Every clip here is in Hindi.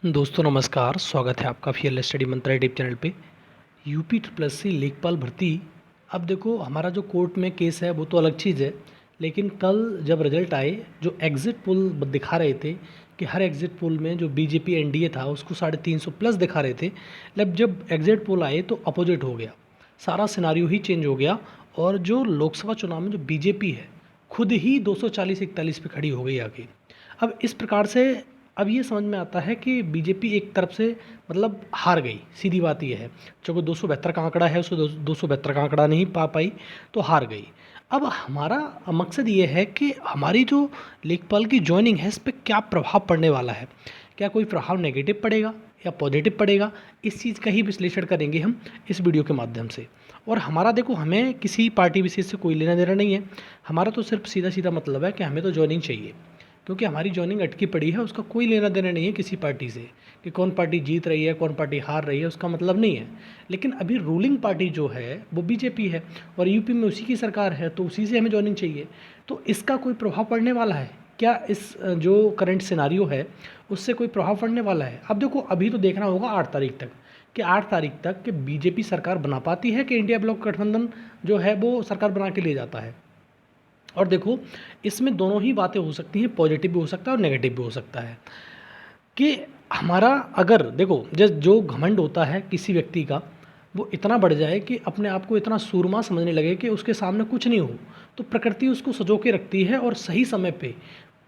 दोस्तों नमस्कार, स्वागत है आपका फीएल स्टडी मंत्र यूट्यूब चैनल पे। यूपी ट्रिपल एस सी लेखपाल भर्ती। अब देखो, हमारा जो कोर्ट में केस है वो तो अलग चीज़ है, लेकिन कल जब रिजल्ट आए, जो एग्ज़िट पोल दिखा रहे थे कि हर एग्ज़िट पोल में जो बीजेपी एनडीए था उसको 350 प्लस दिखा रहे थे। मतलब जब एग्ज़िट पोल आए तो अपोजिट हो गया, सारा सिनारियो ही चेंज हो गया। और जो लोकसभा चुनाव में जो बीजेपी है खुद ही 240-41 पे खड़ी हो गई आगे। अब इस प्रकार से अब ये समझ में आता है कि बीजेपी एक तरफ से मतलब हार गई, सीधी बात ये है। चूँकि 272 का आंकड़ा है, उसको 272 का आंकड़ा नहीं पा पाई तो हार गई। अब हमारा मकसद ये है कि हमारी जो लेखपाल की जॉइनिंग है इस पे क्या प्रभाव पड़ने वाला है, क्या कोई प्रभाव नेगेटिव पड़ेगा या पॉजिटिव पड़ेगा, इस चीज़ का ही विश्लेषण करेंगे हम इस वीडियो के माध्यम से। और हमारा देखो, हमें किसी पार्टी विशेष से कोई लेना देना नहीं है, हमारा तो सिर्फ सीधा सीधा मतलब है कि हमें तो जॉइनिंग चाहिए। क्योंकि हमारी जॉइनिंग अटकी पड़ी है, उसका कोई लेना देना नहीं है किसी पार्टी से कि कौन पार्टी जीत रही है कौन पार्टी हार रही है, उसका मतलब नहीं है। लेकिन अभी रूलिंग पार्टी जो है वो बीजेपी है और यूपी में उसी की सरकार है, तो उसी से हमें जॉइनिंग चाहिए। तो इसका कोई प्रभाव पड़ने वाला है क्या, इस जो करंट सिनारियो है उससे कोई प्रभाव पड़ने वाला है? अब देखो, अभी तो देखना होगा 8 तारीख तक कि 8 तारीख तक कि बीजेपी सरकार बना पाती है कि इंडिया ब्लॉक गठबंधन जो है वो सरकार बना के ले जाता है। और देखो, इसमें दोनों ही बातें हो सकती हैं, पॉजिटिव भी हो सकता है और नेगेटिव भी हो सकता है। कि हमारा अगर देखो, जो घमंड होता है किसी व्यक्ति का, वो इतना बढ़ जाए कि अपने आप को इतना सूरमा समझने लगे कि उसके सामने कुछ नहीं हो, तो प्रकृति उसको सजो के रखती है और सही समय पे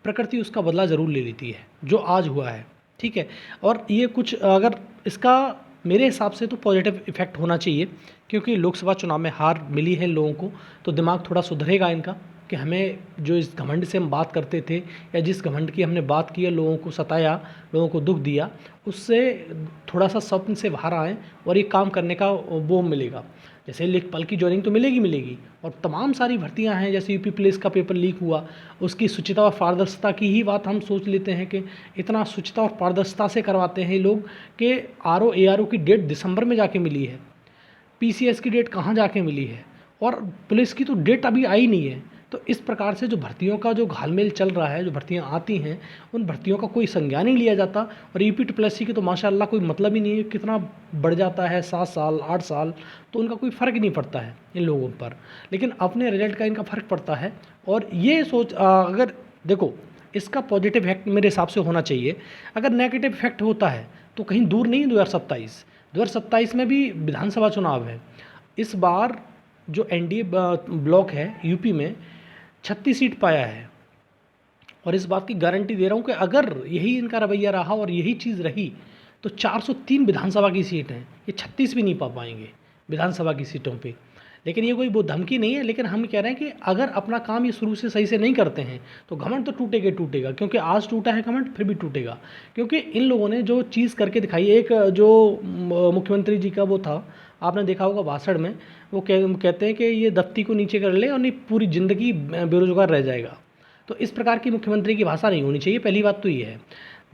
प्रकृति उसका बदला ज़रूर ले लेती है, जो आज हुआ है। ठीक है। और ये कुछ अगर इसका मेरे हिसाब से तो पॉजिटिव इफेक्ट होना चाहिए, क्योंकि लोकसभा चुनाव में हार मिली है लोगों को, तो दिमाग थोड़ा सुधरेगा इनका कि हमें जो इस घमंड से हम बात करते थे या जिस घमंड की हमने बात की है, लोगों को सताया, लोगों को दुख दिया, उससे थोड़ा सा स्वप्न से बाहर आएँ और ये काम करने का वो मिलेगा। जैसे लेखपाल की जॉइनिंग तो मिलेगी मिलेगी, और तमाम सारी भर्तियां हैं, जैसे यूपी पुलिस का पेपर लीक हुआ, उसकी शुचिता और पारदर्शिता की ही बात हम सोच लेते हैं कि इतना शुचिता और पारदर्शिता से करवाते हैं लोग कि आरओ एआरओ की डेट दिसंबर में जाके मिली है, पीसीएस की डेट कहाँ जाके मिली है, और पुलिस की तो डेट अभी आई नहीं है। तो इस प्रकार से जो भर्तियों का जो घालमेल चल रहा है, जो भर्तियां आती हैं, उन भर्तियों का कोई संज्ञान नहीं लिया जाता। और यूपी ट्रिपल एस सी की तो माशाल्लाह कोई मतलब ही नहीं है, कितना बढ़ जाता है, 7 साल 8 साल, तो उनका कोई फ़र्क नहीं पड़ता है इन लोगों पर। लेकिन अपने रिजल्ट का इनका फ़र्क पड़ता है। और ये सोच अगर देखो, इसका पॉजिटिव इफेक्ट मेरे हिसाब से होना चाहिए। अगर नेगेटिव इफेक्ट होता है तो कहीं दूर नहीं, 2027 में भी विधानसभा चुनाव है। इस बार जो एनडीए ब्लॉक है यूपी में 36 सीट पाया है, और इस बात की गारंटी दे रहा हूँ कि अगर यही इनका रवैया रहा और यही चीज़ रही तो 403 विधानसभा की सीट हैं, ये 36 भी नहीं पा पाएंगे विधानसभा की सीटों पे। लेकिन ये कोई वो धमकी नहीं है, लेकिन हम कह रहे हैं कि अगर अपना काम ये शुरू से सही से नहीं करते हैं तो घमंड तो टूटेगा ही टूटेगा, क्योंकि आज टूटा है घमंड, फिर भी टूटेगा। क्योंकि इन लोगों ने जो चीज़ करके दिखाई, एक जो मुख्यमंत्री जी का वो था, आपने देखा होगा भाषण में, वो कहते हैं कि ये दफ्ती को नीचे कर ले और नहीं पूरी ज़िंदगी बेरोजगार रह जाएगा। तो इस प्रकार की मुख्यमंत्री की भाषा नहीं होनी चाहिए, पहली बात तो ये है।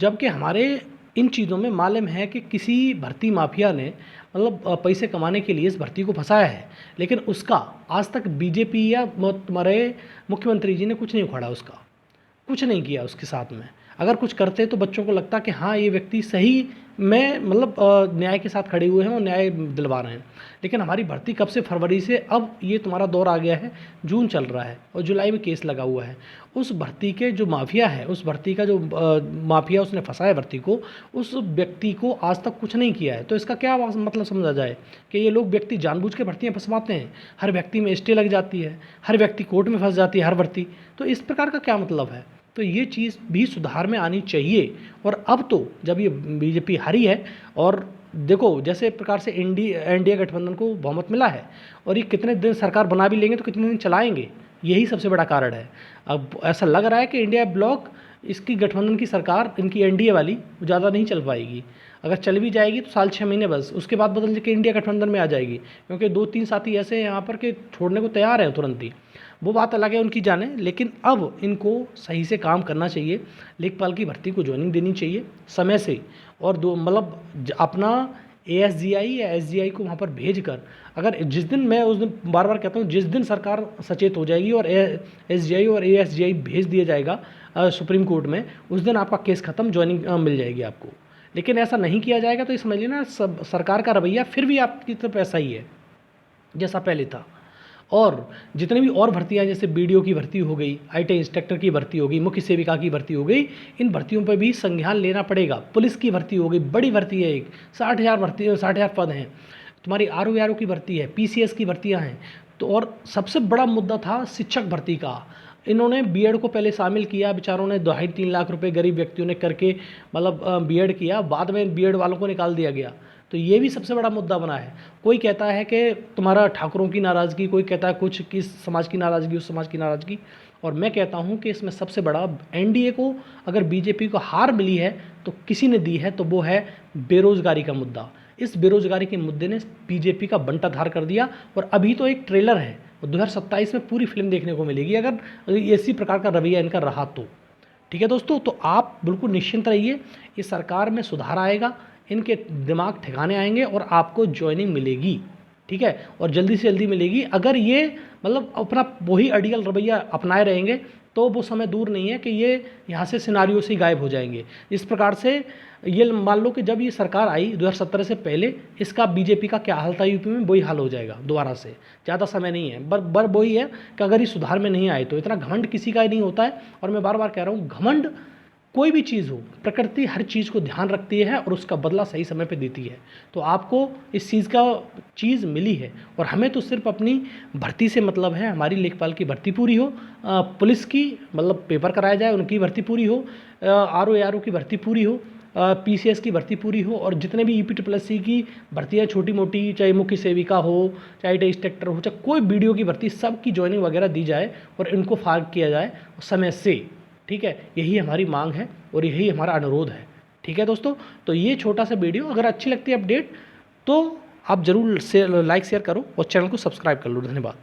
जबकि हमारे इन चीज़ों में मालूम है कि किसी भर्ती माफिया ने मतलब पैसे कमाने के लिए इस भर्ती को फंसाया है, लेकिन उसका आज तक बीजेपी या तुम्हारे मुख्यमंत्री जी ने कुछ नहीं उखाड़ा, उसका कुछ नहीं किया उसके साथ में। अगर कुछ करते तो बच्चों को लगता कि हाँ, ये व्यक्ति सही में मतलब न्याय के साथ खड़े हुए हैं और न्याय दिलवा रहे हैं। लेकिन हमारी भर्ती कब से, फरवरी से, अब ये तुम्हारा दौर आ गया है, जून चल रहा है और जुलाई में केस लगा हुआ है। उस भर्ती के जो माफिया है, उस भर्ती का जो माफिया उसने फंसाया भर्ती को, उस व्यक्ति को आज तक कुछ नहीं किया है। तो इसका क्या मतलब समझा जाए कि ये लोग व्यक्ति जानबूझ के भर्तियाँ फंसवाते हैं, हर व्यक्ति में स्टे लग जाती है, हर व्यक्ति कोर्ट में फंस जाती है हर भर्ती। तो इस प्रकार का क्या मतलब है? तो ये चीज़ भी सुधार में आनी चाहिए। और अब तो जब ये बीजेपी हारी है, और देखो जैसे प्रकार से एनडीए गठबंधन को बहुमत मिला है, और ये कितने दिन सरकार बना भी लेंगे तो कितने दिन चलाएंगे, यही सबसे बड़ा कारण है। अब ऐसा लग रहा है कि इंडिया ब्लॉक, इसकी गठबंधन की सरकार, इनकी एनडीए वाली, ज़्यादा नहीं चल पाएगी। अगर चल भी जाएगी तो साल 6 महीने बस, उसके बाद बदल के इंडिया गठबंधन में आ जाएगी, क्योंकि 2-3 साथी ऐसे हैं यहाँ पर कि छोड़ने को तैयार हैं तुरंत ही। वो बात अलग है, उनकी जाने। लेकिन अब इनको सही से काम करना चाहिए, लेखपाल की भर्ती को ज्वाइनिंग देनी चाहिए समय से, और दो मतलब अपना एएसजीआई या एसजीआई को वहाँ पर भेज कर, अगर जिस दिन, मैं उस दिन बार बार कहता हूँ, जिस दिन सरकार सचेत हो जाएगी और एसजीआई और एएसजीआई भेज दिया जाएगा सुप्रीम कोर्ट में, उस दिन आपका केस ख़त्म, ज्वाइनिंग मिल जाएगी आपको। लेकिन ऐसा नहीं किया जाएगा तो ये समझ लेना सब सरकार का रवैया फिर भी आपकी तरफ ऐसा ही है जैसा पहले था। और जितने भी और भर्तियाँ जैसे बीडीओ की भर्ती हो गई, आईटी इंस्ट्रक्टर की भर्ती हो गई, मुख्य सेविका की भर्ती हो गई, इन भर्तियों पर भी संज्ञान लेना पड़ेगा। पुलिस की भर्ती हो गई, बड़ी भर्ती है, एक 60,000 भर्ती, 60,000 पद हैं। तुम्हारी आरओ की भर्ती है, पीसीएस की भर्तियाँ हैं। तो और सबसे बड़ा मुद्दा था शिक्षक भर्ती का। इन्होंने बीएड को पहले शामिल किया, बेचारों ने 2.5-3 लाख रुपए गरीब व्यक्तियों ने करके मतलब बीएड किया, बाद में बीएड वालों को निकाल दिया गया। तो ये भी सबसे बड़ा मुद्दा बना है। कोई कहता है कि तुम्हारा ठाकुरों की नाराज़गी, कोई कहता है कुछ किस समाज की नाराज़गी, उस समाज की नाराज़गी। और मैं कहता हूँ कि इसमें सबसे बड़ा एनडीए को अगर बीजेपी को हार मिली है तो किसी ने दी है, तो वो है बेरोज़गारी का मुद्दा। इस बेरोज़गारी के मुद्दे ने बीजेपी का बंटाधार कर दिया। और अभी तो एक ट्रेलर है, 2027 में पूरी फिल्म देखने को मिलेगी अगर इसी प्रकार का रवैया इनका रहा तो। ठीक है दोस्तों, तो आप बिल्कुल निश्चिंत रहिए, ये सरकार में सुधार आएगा, इनके दिमाग ठिकाने आएंगे और आपको ज्वाइनिंग मिलेगी। ठीक है, और जल्दी से जल्दी मिलेगी। अगर ये मतलब अपना वही अड़ियल रवैया अपनाए रहेंगे तो वो समय दूर नहीं है कि ये यहाँ से सिनारियों से ही गायब हो जाएंगे। इस प्रकार से ये मान लो कि जब ये सरकार आई 2017 से पहले, इसका बीजेपी का क्या हाल था यूपी में, वही हाल हो जाएगा दोबारा से। ज़्यादा समय नहीं है, बर वही है कि अगर ये सुधार में नहीं आए तो। इतना घमंड किसी का ही नहीं होता है। और मैं बार बार कह रहा हूँ, घमंड कोई भी चीज़ हो, प्रकृति हर चीज़ को ध्यान रखती है और उसका बदला सही समय पे देती है। तो आपको इस चीज़ मिली है और हमें तो सिर्फ अपनी भर्ती से मतलब है। हमारी लेखपाल की भर्ती पूरी हो, पुलिस की मतलब पेपर कराया जाए, उनकी भर्ती पूरी हो, आरओ की भर्ती पूरी हो, पीसीएस की भर्ती पूरी हो, और जितने भी ईपीट्रिपलएससी की भर्तियाँ छोटी मोटी, चाहे मुख्य सेविका हो, चाहे आईटी इंस्ट्रक्टर हो, चाहे कोई बीडीओ की भर्ती, सबकी ज्वाइनिंग वगैरह दी जाए और इनको फार्ग किया जाए समय से। ठीक है, यही हमारी मांग है और यही हमारा अनुरोध है। ठीक है दोस्तों, तो ये छोटा सा वीडियो अगर अच्छी लगती है अपडेट तो आप ज़रूर लाइक शेयर करो और चैनल को सब्सक्राइब कर लो। धन्यवाद।